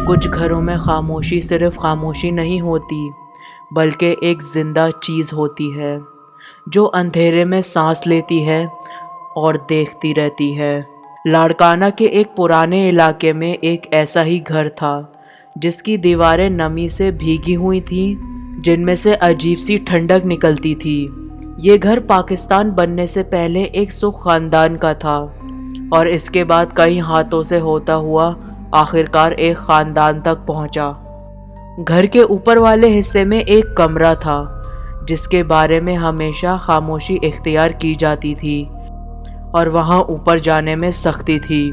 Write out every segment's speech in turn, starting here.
کچھ گھروں میں خاموشی صرف خاموشی نہیں ہوتی بلکہ ایک زندہ چیز ہوتی ہے جو اندھیرے میں سانس لیتی ہے اور دیکھتی رہتی ہے۔ لاڑکانہ کے ایک پرانے علاقے میں ایک ایسا ہی گھر تھا جس کی دیواریں نمی سے بھیگی ہوئی تھیں، جن میں سے عجیب سی ٹھنڈک نکلتی تھی۔ یہ گھر پاکستان بننے سے پہلے ایک سکھ خاندان کا تھا اور اس کے بعد کئی ہاتھوں سے ہوتا ہوا آخرکار ایک خاندان تک پہنچا۔ گھر کے اوپر والے حصے میں ایک کمرہ تھا جس کے بارے میں ہمیشہ خاموشی اختیار کی جاتی تھی اور وہاں اوپر جانے میں سختی تھی۔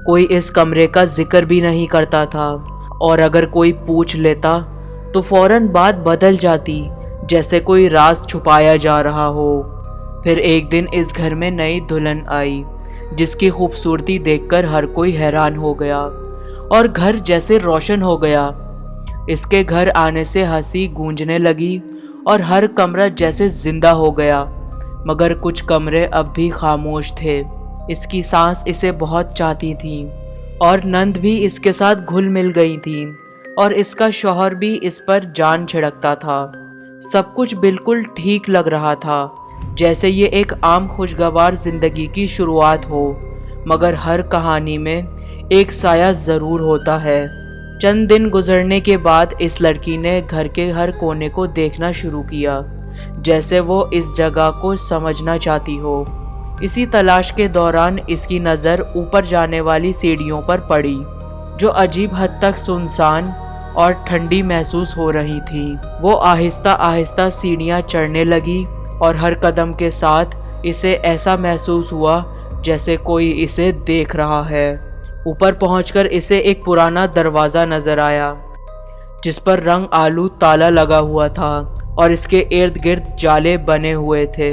کوئی اس کمرے کا ذکر بھی نہیں کرتا تھا اور اگر کوئی پوچھ لیتا تو فوراً بات بدل جاتی، جیسے کوئی راز چھپایا جا رہا ہو۔ پھر ایک دن اس گھر میں نئی دلہن آئی جس کی خوبصورتی دیکھ کر ہر کوئی حیران ہو گیا اور گھر جیسے روشن ہو گیا۔ اس کے گھر آنے سے ہنسی گونجنے لگی اور ہر کمرہ جیسے زندہ ہو گیا، مگر کچھ کمرے اب بھی خاموش تھے۔ اس کی سانس اسے بہت چاہتی تھی اور نند بھی اس کے ساتھ گھل مل گئی تھی اور اس کا شوہر بھی اس پر جان چھڑکتا تھا۔ سب کچھ بالکل ٹھیک لگ رہا تھا، جیسے یہ ایک عام خوشگوار زندگی کی شروعات ہو، مگر ہر کہانی میں ایک سایہ ضرور ہوتا ہے۔ چند دن گزرنے کے بعد اس لڑکی نے گھر کے ہر کونے کو دیکھنا شروع کیا، جیسے وہ اس جگہ کو سمجھنا چاہتی ہو۔ اسی تلاش کے دوران اس کی نظر اوپر جانے والی سیڑھیوں پر پڑی، جو عجیب حد تک سنسان اور ٹھنڈی محسوس ہو رہی تھی۔ وہ آہستہ آہستہ سیڑھیاں چڑھنے لگی اور ہر قدم کے ساتھ اسے ایسا محسوس ہوا جیسے کوئی اسے دیکھ رہا ہے۔ اوپر پہنچ کر اسے ایک پرانا دروازہ نظر آیا جس پر رنگ آلود تالا لگا ہوا تھا اور اس کے ارد گرد جالے بنے ہوئے تھے۔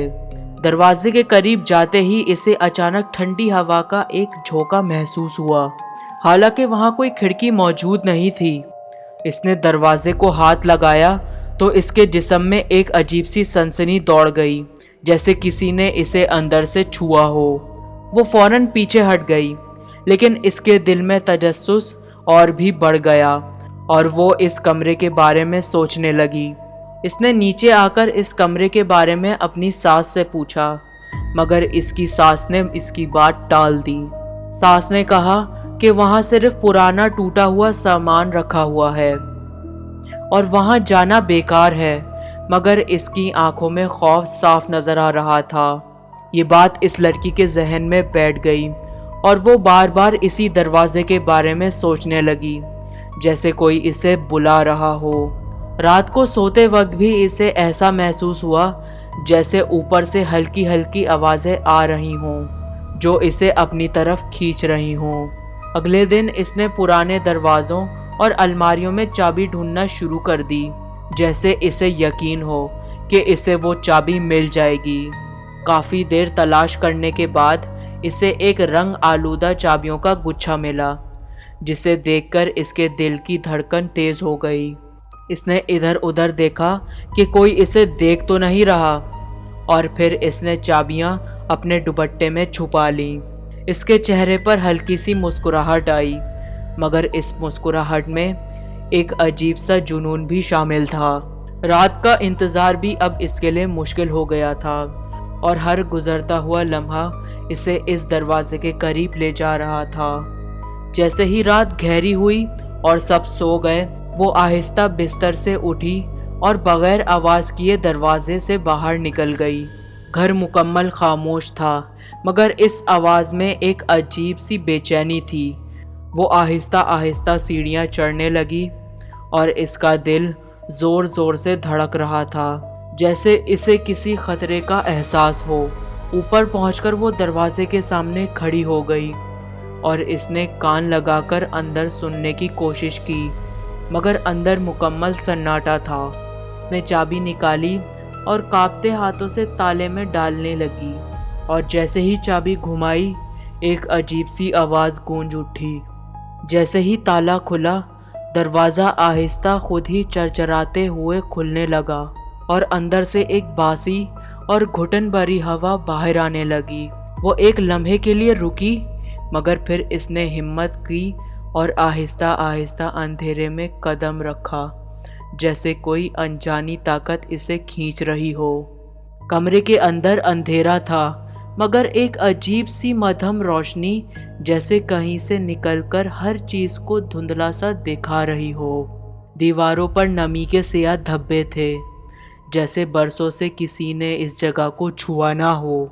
دروازے کے قریب جاتے ہی اسے اچانک ٹھنڈی ہوا کا ایک جھونکا محسوس ہوا، حالانکہ وہاں کوئی کھڑکی موجود نہیں تھی۔ اس نے دروازے کو ہاتھ لگایا تو اس کے جسم میں ایک عجیب سی سنسنی دوڑ گئی، جیسے کسی نے اسے اندر سے چھوا ہو۔ وہ فوراً پیچھے ہٹ گئی، لیکن اس کے دل میں تجسس اور بھی بڑھ گیا اور وہ اس کمرے کے بارے میں سوچنے لگی۔ اس نے نیچے آ کر اس کمرے کے بارے میں اپنی ساس سے پوچھا، مگر اس کی ساس نے اس کی بات ٹال دی۔ ساس نے کہا کہ وہاں صرف پرانا ٹوٹا ہوا سامان رکھا ہوا ہے اور وہاں جانا بیکار ہے، مگر اس کی آنکھوں میں خوف صاف نظر آ رہا تھا۔ یہ بات اس لڑکی کے ذہن میں بیٹھ گئی اور وہ بار بار اسی دروازے کے بارے میں سوچنے لگی، جیسے کوئی اسے بلا رہا ہو۔ رات کو سوتے وقت بھی اسے ایسا محسوس ہوا جیسے اوپر سے ہلکی ہلکی آوازیں آ رہی ہوں جو اسے اپنی طرف کھینچ رہی ہوں۔ اگلے دن اس نے پرانے دروازوں اور الماریوں میں چابی ڈھونڈنا شروع کر دی، جیسے اسے یقین ہو کہ اسے وہ چابی مل جائے گی۔ کافی دیر تلاش کرنے کے بعد اسے ایک رنگ آلودہ چابیوں کا گچھا ملا، جسے دیکھ کر اس کے دل کی دھڑکن تیز ہو گئی۔ اس نے ادھر ادھر دیکھا کہ کوئی اسے دیکھ تو نہیں رہا اور پھر اس نے چابیاں اپنے دوپٹے میں چھپا لیں۔ اس کے چہرے پر ہلکی سی مسکراہٹ آئی، مگر اس مسکراہٹ میں ایک عجیب سا جنون بھی شامل تھا۔ رات کا انتظار بھی اب اس کے لیے مشکل ہو گیا تھا اور ہر گزرتا ہوا لمحہ اسے اس دروازے کے قریب لے جا رہا تھا۔ جیسے ہی رات گہری ہوئی اور سب سو گئے، وہ آہستہ بستر سے اٹھی اور بغیر آواز کیے دروازے سے باہر نکل گئی۔ گھر مکمل خاموش تھا، مگر اس آواز میں ایک عجیب سی بے چینی تھی۔ وہ آہستہ آہستہ سیڑھیاں چڑھنے لگی اور اس کا دل زور زور سے دھڑک رہا تھا، جیسے اسے کسی خطرے کا احساس ہو۔ اوپر پہنچ کر وہ دروازے کے سامنے کھڑی ہو گئی اور اس نے کان لگا کر اندر سننے کی کوشش کی، مگر اندر مکمل سناٹا تھا۔ اس نے چابی نکالی اور کانپتے ہاتھوں سے تالے میں ڈالنے لگی اور جیسے ہی چابی گھمائی، ایک عجیب سی آواز گونج اٹھی۔ جیسے ہی تالا کھلا، دروازہ آہستہ خود ہی چرچراتے ہوئے کھلنے لگا اور اندر سے ایک باسی اور گھٹن بھری ہوا باہر آنے لگی۔ وہ ایک لمحے کے لیے رکی، مگر پھر اس نے ہمت کی اور آہستہ آہستہ اندھیرے میں قدم رکھا، جیسے کوئی انجانی طاقت اسے کھینچ رہی ہو۔ کمرے کے اندر اندھیرا تھا، مگر ایک عجیب سی مدھم روشنی جیسے کہیں سے نکل کر ہر چیز کو دھندلا سا دکھا رہی ہو۔ دیواروں پر نمی کے سیاہ دھبے تھے، جیسے برسوں سے کسی نے اس جگہ کو چھوا نہ ہو۔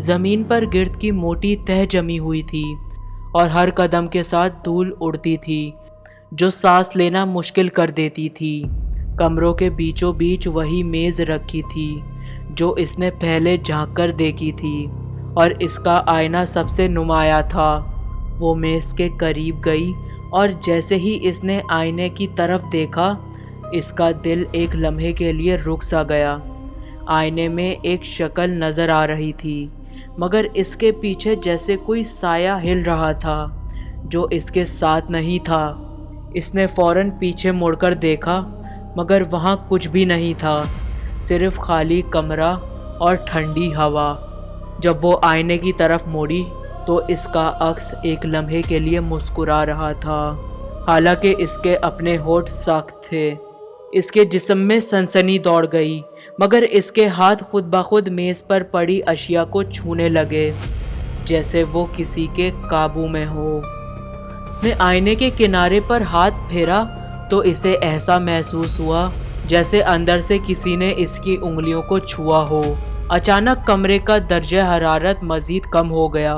زمین پر گرد کی موٹی تہ جمی ہوئی تھی اور ہر قدم کے ساتھ دھول اڑتی تھی جو سانس لینا مشکل کر دیتی تھی۔ کمروں کے بیچوں بیچ وہی میز رکھی تھی جو اس نے پہلے جھانک کر دیکھی تھی، اور اس کا آئینہ سب سے نمایاں تھا۔ وہ میز کے قریب گئی اور جیسے ہی اس نے آئینے کی طرف دیکھا، اس کا دل ایک لمحے کے لیے رک سا گیا۔ آئینے میں ایک شکل نظر آ رہی تھی، مگر اس کے پیچھے جیسے کوئی سایہ ہل رہا تھا جو اس کے ساتھ نہیں تھا۔ اس نے فوراً پیچھے مڑ کر دیکھا، مگر وہاں کچھ بھی نہیں تھا، صرف خالی کمرہ اور ٹھنڈی ہوا۔ جب وہ آئینے کی طرف موڑی تو اس کا عکس ایک لمحے کے لیے مسکرا رہا تھا، حالانکہ اس کے اپنے ہونٹ سخت تھے۔ اس کے جسم میں سنسنی دوڑ گئی، مگر اس کے ہاتھ خود بخود میز پر پڑی اشیاء کو چھونے لگے، جیسے وہ کسی کے قابو میں ہو۔ اس نے آئینے کے کنارے پر ہاتھ پھیرا تو اسے ایسا محسوس ہوا جیسے اندر سے کسی نے اس کی انگلیوں کو چھوا ہو۔ اچانک کمرے کا درجہ حرارت مزید کم ہو گیا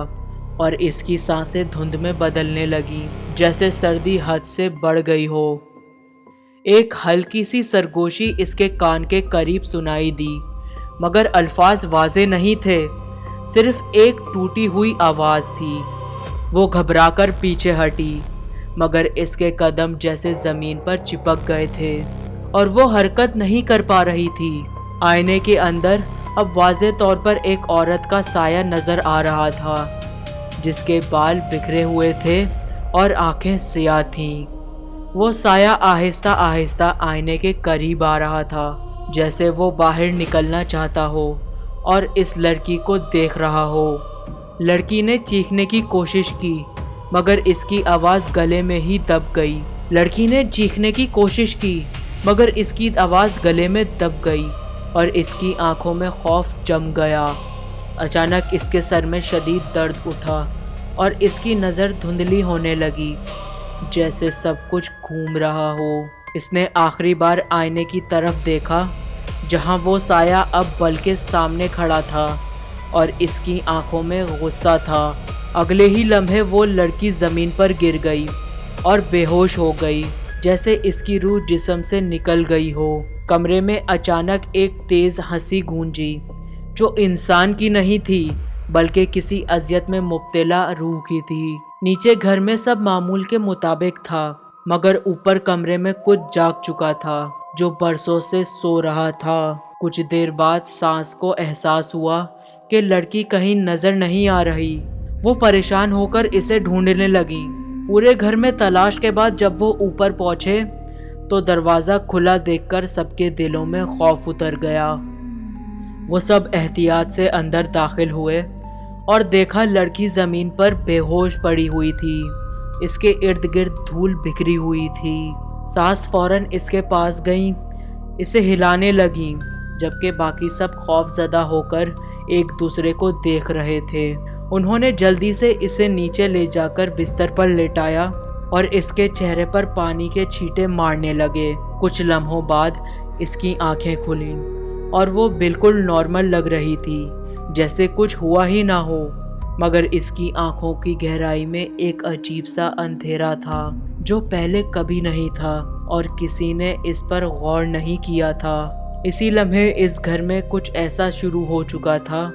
اور اس کی سانسیں دھند میں بدلنے لگیں، جیسے سردی حد سے بڑھ گئی ہو۔ ایک ہلکی سی سرگوشی اس کے کان کے قریب سنائی دی، مگر الفاظ واضح نہیں تھے، صرف ایک ٹوٹی ہوئی آواز تھی۔ وہ گھبرا کر پیچھے ہٹی، مگر اس کے قدم جیسے زمین پر چپک گئے تھے اور وہ حرکت نہیں کر پا رہی تھی۔ آئینے کے اندر اب واضح طور پر ایک عورت کا سایہ نظر آ رہا تھا، جس کے بال بکھرے ہوئے تھے اور آنکھیں سیاہ تھیں۔ وہ سایہ آہستہ آہستہ آئینے کے قریب آ رہا تھا، جیسے وہ باہر نکلنا چاہتا ہو اور اس لڑکی کو دیکھ رہا ہو۔ لڑکی نے چیخنے کی کوشش کی، مگر اس کی آواز گلے میں ہی دب گئی۔ لڑکی نے چیخنے کی کوشش کی، مگر اس کی آواز گلے میں دب گئی اور اس کی آنکھوں میں خوف جم گیا۔ اچانک اس کے سر میں شدید درد اٹھا اور اس کی نظر دھندلی ہونے لگی، جیسے سب کچھ گھوم رہا ہو۔ اس نے آخری بار آئینے کی طرف دیکھا، جہاں وہ سایہ اب بلکہ سامنے کھڑا تھا اور اس کی آنکھوں میں غصہ تھا۔ اگلے ہی لمحے وہ لڑکی زمین پر گر گئی اور بے ہوش ہو گئی، جیسے اس کی روح جسم سے نکل گئی ہو۔ کمرے میں اچانک ایک تیز ہنسی گونجی، جو انسان کی نہیں تھی بلکہ کسی اذیت میں مبتلا روح کی تھی۔ نیچے گھر میں سب معمول کے مطابق تھا، مگر اوپر کمرے میں کچھ جاگ چکا تھا جو برسوں سے سو رہا تھا۔ کچھ دیر بعد سانس کو احساس ہوا کہ لڑکی کہیں نظر نہیں آ رہی۔ وہ پریشان ہو کر اسے ڈھونڈنے لگی۔ پورے گھر میں تلاش کے بعد جب وہ اوپر پہنچے تو دروازہ کھلا دیکھ کر سب کے دلوں میں خوف اتر گیا۔ وہ سب احتیاط سے اندر داخل ہوئے اور دیکھا لڑکی زمین پر بے ہوش پڑی ہوئی تھی، اس کے ارد گرد دھول بکھری ہوئی تھی۔ ساس فوراً اس کے پاس گئیں، اسے ہلانے لگیں، جبکہ باقی سب خوف زدہ ہو کر ایک دوسرے کو دیکھ رہے تھے۔ انہوں نے جلدی سے اسے نیچے لے جا کر بستر پر لٹایا اور اس کے چہرے پر پانی کے چھینٹے مارنے لگے۔ کچھ لمحوں بعد اس کی آنکھیں کھلیں اور وہ بالکل نارمل لگ رہی تھی، جیسے کچھ ہوا ہی نہ ہو، مگر اس کی آنکھوں کی گہرائی میں ایک عجیب سا اندھیرا تھا جو پہلے کبھی نہیں تھا اور کسی نے اس پر غور نہیں کیا تھا۔ اسی لمحے اس گھر میں کچھ ایسا شروع ہو چکا تھا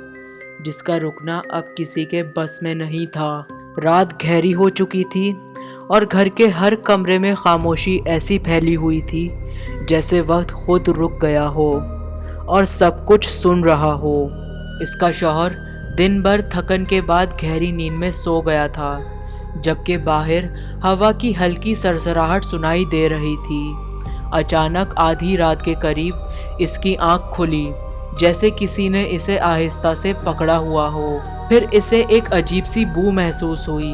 جس کا رکنا اب کسی کے بس میں نہیں تھا۔ رات گہری ہو چکی تھی اور گھر کے ہر کمرے میں خاموشی ایسی پھیلی ہوئی تھی جیسے وقت خود رک گیا ہو اور سب کچھ سن رہا ہو۔ اس کا شوہر دن بھر تھکن کے بعد گہری نیند میں سو گیا تھا، جبکہ باہر ہوا کی ہلکی سرسراہٹ سنائی دے رہی تھی۔ اچانک آدھی رات کے قریب اس کی آنکھ کھلی، جیسے کسی نے اسے آہستہ سے پکڑا ہوا ہو۔ پھر اسے ایک عجیب سی بو محسوس ہوئی،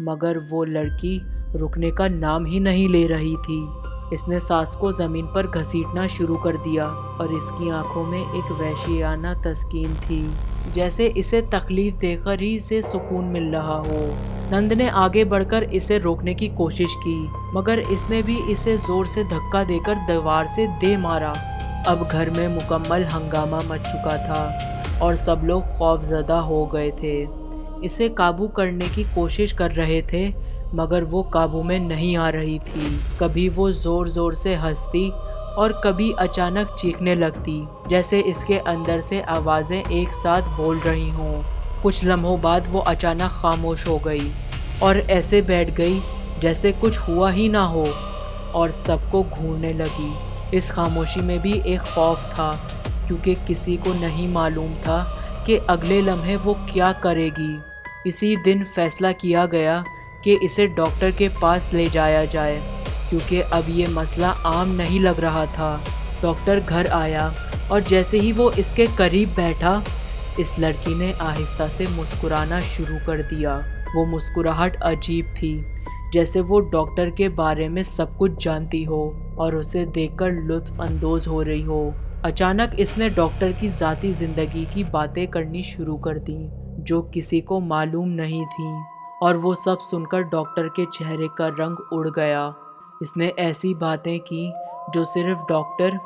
مگر وہ لڑکی رکنے کا نام ہی نہیں لے رہی تھی۔ اس نے سانس کو زمین پر گھسیٹنا شروع کر دیا اور اس کی آنکھوں میں ایک وحشیانہ تسکین تھی، جیسے اسے تکلیف دے کر ہی اسے سکون مل رہا ہو۔ نند نے آگے بڑھ کر اسے روکنے کی کوشش کی، مگر اس نے بھی اسے زور سے دھکا دے کر دیوار سے دے مارا۔ اب گھر میں مکمل ہنگامہ مچ چکا تھا اور سب لوگ خوف زدہ ہو گئے تھے۔ اسے قابو کرنے کی کوشش کر رہے تھے، مگر وہ قابو میں نہیں آ رہی تھی۔ کبھی وہ زور زور سے ہنستی اور کبھی اچانک چیخنے لگتی، جیسے اس کے اندر سے آوازیں ایک ساتھ بول رہی ہوں۔ کچھ لمحوں بعد وہ اچانک خاموش ہو گئی اور ایسے بیٹھ گئی جیسے کچھ ہوا ہی نہ ہو، اور سب کو گھورنے لگی۔ اس خاموشی میں بھی ایک خوف تھا، کیونکہ کسی کو نہیں معلوم تھا کہ اگلے لمحے وہ کیا کرے گی۔ اسی دن فیصلہ کیا گیا کہ اسے ڈاکٹر کے پاس لے جایا جائے، کیونکہ اب یہ مسئلہ عام نہیں لگ رہا تھا۔ ڈاکٹر گھر آیا اور جیسے ہی وہ اس کے قریب بیٹھا، اس لڑکی نے آہستہ سے مسکرانا شروع کر دیا۔ وہ مسکراہٹ عجیب تھی، جیسے وہ ڈاکٹر کے بارے میں سب کچھ جانتی ہو اور اسے دیکھ کر لطف اندوز ہو رہی ہو۔ اچانک اس نے ڈاکٹر کی ذاتی زندگی کی باتیں کرنی شروع کر دیں، جو کسی کو معلوم نہیں تھیں، اور وہ سب سن کر ڈاکٹر کے چہرے کا رنگ اڑ گیا۔ اس نے ایسی باتیں کی جو صرف ڈاکٹر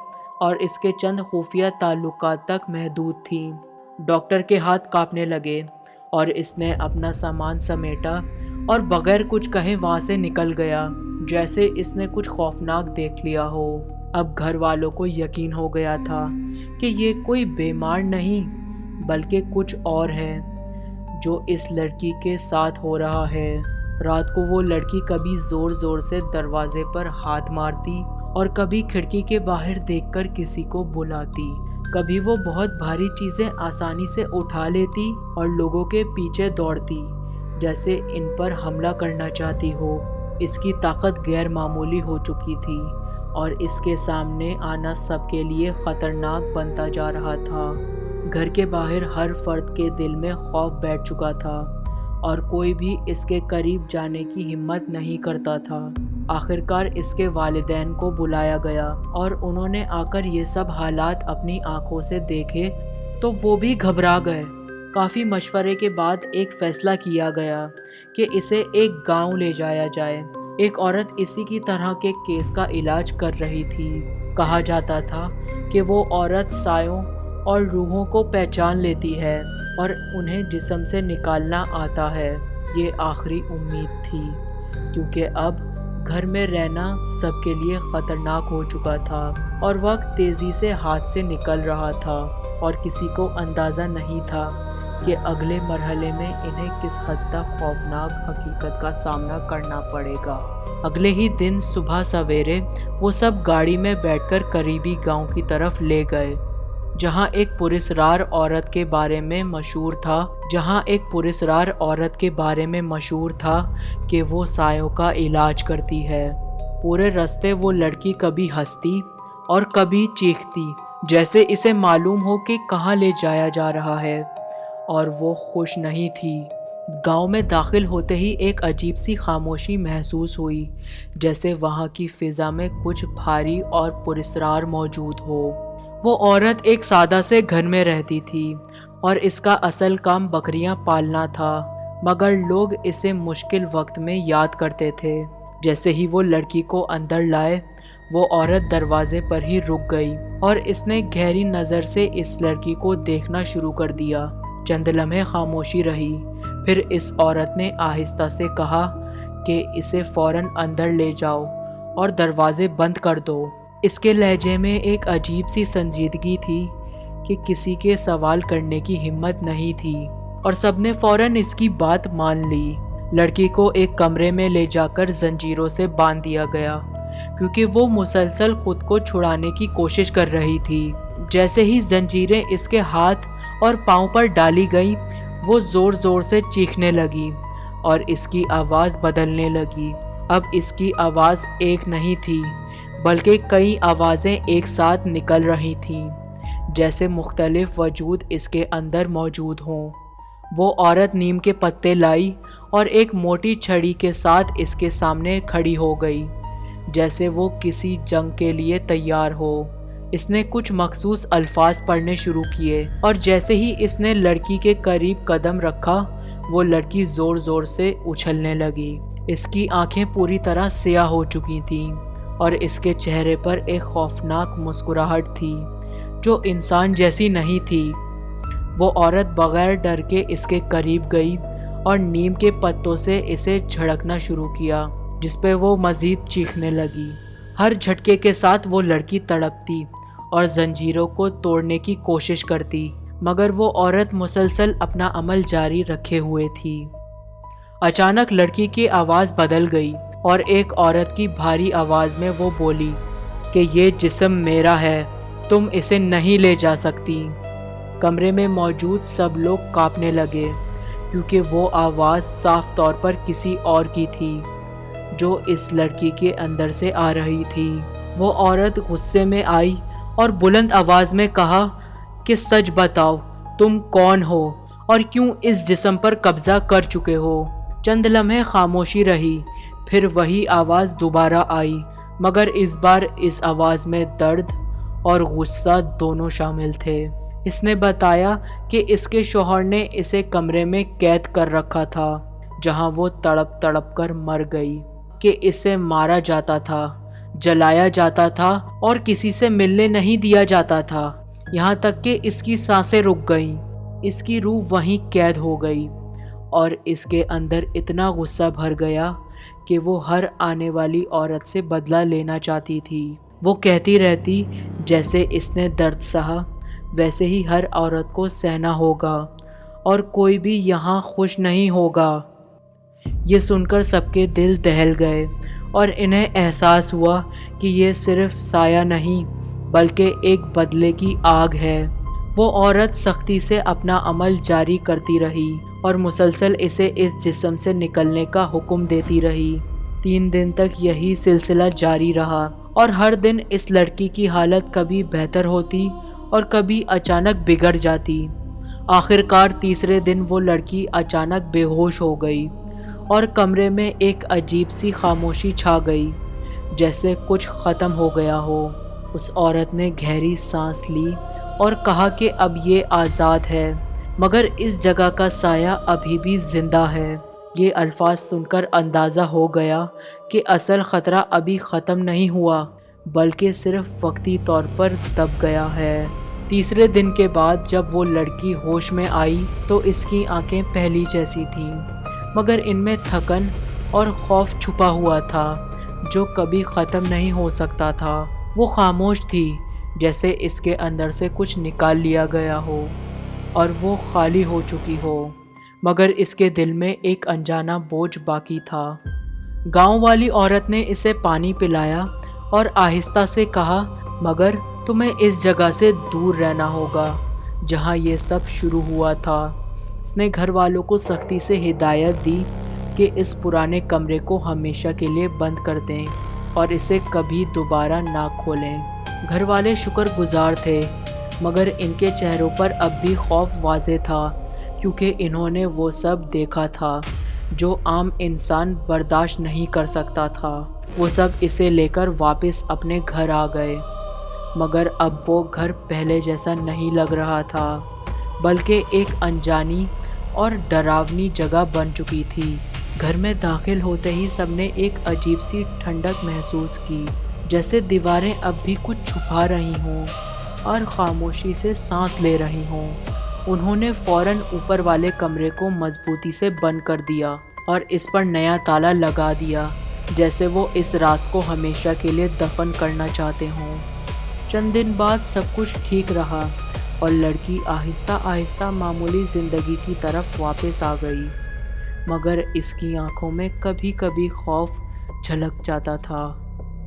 اور اس کے چند خفیہ تعلقات تک محدود تھیں۔ ڈاکٹر کے ہاتھ کانپنے لگے اور اس نے اپنا سامان سمیٹا اور بغیر کچھ کہے وہاں سے نکل گیا، جیسے اس نے کچھ خوفناک دیکھ لیا ہو۔ اب گھر والوں کو یقین ہو گیا تھا کہ یہ کوئی بیمار نہیں بلکہ کچھ اور ہے جو اس لڑکی کے ساتھ ہو رہا ہے۔ رات کو وہ لڑکی کبھی زور زور سے دروازے پر ہاتھ مارتی اور کبھی کھڑکی کے باہر دیکھ کر کسی کو بلاتی۔ کبھی وہ بہت بھاری چیزیں آسانی سے اٹھا لیتی اور لوگوں کے پیچھے دوڑتی، جیسے ان پر حملہ کرنا چاہتی ہو۔ اس کی طاقت غیر معمولی ہو چکی تھی اور اس کے سامنے آنا سب کے لیے خطرناک بنتا جا رہا تھا۔ گھر کے باہر ہر فرد کے دل میں خوف بیٹھ چکا تھا اور کوئی بھی اس کے قریب جانے کی ہمت نہیں کرتا تھا۔ آخرکار اس کے والدین کو بلایا گیا اور انہوں نے آ کر یہ سب حالات اپنی آنکھوں سے دیکھے تو وہ بھی گھبرا گئے۔ کافی مشورے کے بعد ایک فیصلہ کیا گیا کہ اسے ایک گاؤں لے جایا جائے۔ ایک عورت اسی کی طرح کے کیس کا علاج کر رہی تھی۔ کہا جاتا تھا کہ وہ عورت سایوں اور روحوں کو پہچان لیتی ہے اور انہیں جسم سے نکالنا آتا ہے۔ یہ آخری امید تھی، کیونکہ اب گھر میں رہنا سب کے لیے خطرناک ہو چکا تھا اور وقت تیزی سے ہاتھ سے نکل رہا تھا، اور کسی کو اندازہ نہیں تھا کہ اگلے مرحلے میں انہیں کس حد تک خوفناک حقیقت کا سامنا کرنا پڑے گا۔ اگلے ہی دن صبح سویرے وہ سب گاڑی میں بیٹھ کر قریبی گاؤں کی طرف لے گئے، جہاں ایک پراسرار عورت کے بارے میں مشہور تھا کہ وہ سایوں کا علاج کرتی ہے۔ پورے راستے وہ لڑکی کبھی ہنستی اور کبھی چیختی، جیسے اسے معلوم ہو کہ کہاں لے جایا جا رہا ہے، اور وہ خوش نہیں تھی۔ گاؤں میں داخل ہوتے ہی ایک عجیب سی خاموشی محسوس ہوئی، جیسے وہاں کی فضا میں کچھ بھاری اور پراسرار موجود ہو۔ وہ عورت ایک سادہ سے گھر میں رہتی تھی اور اس کا اصل کام بکریاں پالنا تھا، مگر لوگ اسے مشکل وقت میں یاد کرتے تھے۔ جیسے ہی وہ لڑکی کو اندر لائے، وہ عورت دروازے پر ہی رک گئی اور اس نے گہری نظر سے اس لڑکی کو دیکھنا شروع کر دیا۔ چند لمحے خاموشی رہی، پھر اس عورت نے آہستہ سے کہا کہ اسے فوراً اندر لے جاؤ اور دروازے بند کر دو۔ اس کے لہجے میں ایک عجیب سی سنجیدگی تھی کہ کسی کے سوال کرنے کی ہمت نہیں تھی، اور سب نے فوراً اس کی بات مان لی۔ لڑکی کو ایک کمرے میں لے جا کر زنجیروں سے باندھ دیا گیا، کیونکہ وہ مسلسل خود کو چھڑانے کی کوشش کر رہی تھی۔ جیسے ہی زنجیریں اس کے ہاتھ اور پاؤں پر ڈالی گئیں، وہ زور زور سے چیخنے لگی اور اس کی آواز بدلنے لگی۔ اب اس کی آواز ایک نہیں تھی، بلکہ کئی آوازیں ایک ساتھ نکل رہی تھیں، جیسے مختلف وجود اس کے اندر موجود ہوں۔ وہ عورت نیم کے پتے لائی اور ایک موٹی چھڑی کے ساتھ اس کے سامنے کھڑی ہو گئی، جیسے وہ کسی جنگ کے لیے تیار ہو۔ اس نے کچھ مخصوص الفاظ پڑھنے شروع کیے اور جیسے ہی اس نے لڑکی کے قریب قدم رکھا، وہ لڑکی زور زور سے اچھلنے لگی۔ اس کی آنکھیں پوری طرح سیاہ ہو چکی تھیں اور اس کے چہرے پر ایک خوفناک مسکراہٹ تھی جو انسان جیسی نہیں تھی۔ وہ عورت بغیر ڈر کے اس کے قریب گئی اور نیم کے پتوں سے اسے جھڑکنا شروع کیا، جس پہ وہ مزید چیخنے لگی۔ ہر جھٹکے کے ساتھ وہ لڑکی تڑپتی اور زنجیروں کو توڑنے کی کوشش کرتی، مگر وہ عورت مسلسل اپنا عمل جاری رکھے ہوئے تھی۔ اچانک لڑکی کی آواز بدل گئی اور ایک عورت کی بھاری آواز میں وہ بولی کہ یہ جسم میرا ہے، تم اسے نہیں لے جا سکتی۔ کمرے میں موجود سب لوگ کانپنے لگے کیونکہ وہ آواز صاف طور پر کسی اور کی تھی جو اس لڑکی کے اندر سے آ رہی تھی۔ وہ عورت غصے میں آئی اور بلند آواز میں کہا کہ سچ بتاؤ، تم کون ہو اور کیوں اس جسم پر قبضہ کر چکے ہو؟ چند لمحے خاموشی رہی، پھر وہی آواز دوبارہ آئی، مگر اس بار اس آواز میں درد اور غصہ دونوں شامل تھے۔ اس نے بتایا کہ اس کے شوہر نے اسے کمرے میں قید کر رکھا تھا جہاں وہ تڑپ تڑپ کر مر گئی، کہ اسے مارا جاتا تھا، جلایا جاتا تھا اور کسی سے ملنے نہیں دیا جاتا تھا، یہاں تک کہ اس کی سانسیں رک گئیں۔ اس کی روح وہیں قید ہو گئی اور اس کے اندر اتنا غصہ بھر گیا کہ وہ ہر آنے والی عورت سے بدلہ لینا چاہتی تھی۔ وہ کہتی رہتی جیسے اس نے درد سہا ویسے ہی ہر عورت کو سہنا ہوگا اور کوئی بھی یہاں خوش نہیں ہوگا۔ یہ سن کر سب کے دل دہل گئے اور انہیں احساس ہوا کہ یہ صرف سایہ نہیں بلکہ ایک بدلے کی آگ ہے۔ وہ عورت سختی سے اپنا عمل جاری کرتی رہی اور مسلسل اسے اس جسم سے نکلنے کا حکم دیتی رہی۔ 3 دن تک یہی سلسلہ جاری رہا اور ہر دن اس لڑکی کی حالت کبھی بہتر ہوتی اور کبھی اچانک بگڑ جاتی۔ آخرکار تیسرے دن وہ لڑکی اچانک بے ہوش ہو گئی اور کمرے میں ایک عجیب سی خاموشی چھا گئی، جیسے کچھ ختم ہو گیا ہو۔ اس عورت نے گہری سانس لی اور کہا کہ اب یہ آزاد ہے، مگر اس جگہ کا سایہ ابھی بھی زندہ ہے۔ یہ الفاظ سن کر اندازہ ہو گیا کہ اصل خطرہ ابھی ختم نہیں ہوا بلکہ صرف وقتی طور پر دب گیا ہے۔ تیسرے دن کے بعد جب وہ لڑکی ہوش میں آئی تو اس کی آنکھیں پہلی جیسی تھیں، مگر ان میں تھکن اور خوف چھپا ہوا تھا جو کبھی ختم نہیں ہو سکتا تھا۔ وہ خاموش تھی، جیسے اس کے اندر سے کچھ نکال لیا گیا ہو اور وہ خالی ہو چکی ہو، مگر اس کے دل میں ایک انجانا بوجھ باقی تھا۔ گاؤں والی عورت نے اسے پانی پلایا اور آہستہ سے کہا، مگر تمہیں اس جگہ سے دور رہنا ہوگا جہاں یہ سب شروع ہوا تھا۔ اس نے گھر والوں کو سختی سے ہدایت دی کہ اس پرانے کمرے کو ہمیشہ کے لیے بند کر دیں اور اسے کبھی دوبارہ نہ کھولیں۔ گھر والے شکر گزار تھے، مگر ان کے چہروں پر اب بھی خوف واضح تھا کیونکہ انہوں نے وہ سب دیکھا تھا جو عام انسان برداشت نہیں کر سکتا تھا۔ وہ سب اسے لے کر واپس اپنے گھر آ گئے، مگر اب وہ گھر پہلے جیسا نہیں لگ رہا تھا بلکہ ایک انجانی اور ڈراؤنی جگہ بن چکی تھی۔ گھر میں داخل ہوتے ہی سب نے ایک عجیب سی ٹھنڈک محسوس کی، جیسے دیواریں اب بھی کچھ چھپا رہی ہوں اور خاموشی سے سانس لے رہی ہوں۔ انہوں نے فوراً اوپر والے کمرے کو مضبوطی سے بند کر دیا اور اس پر نیا تالا لگا دیا، جیسے وہ اس راز کو ہمیشہ کے لیے دفن کرنا چاہتے ہوں۔ چند دن بعد سب کچھ ٹھیک رہا اور لڑکی آہستہ آہستہ معمولی زندگی کی طرف واپس آ گئی، مگر اس کی آنکھوں میں کبھی کبھی خوف جھلک جاتا تھا۔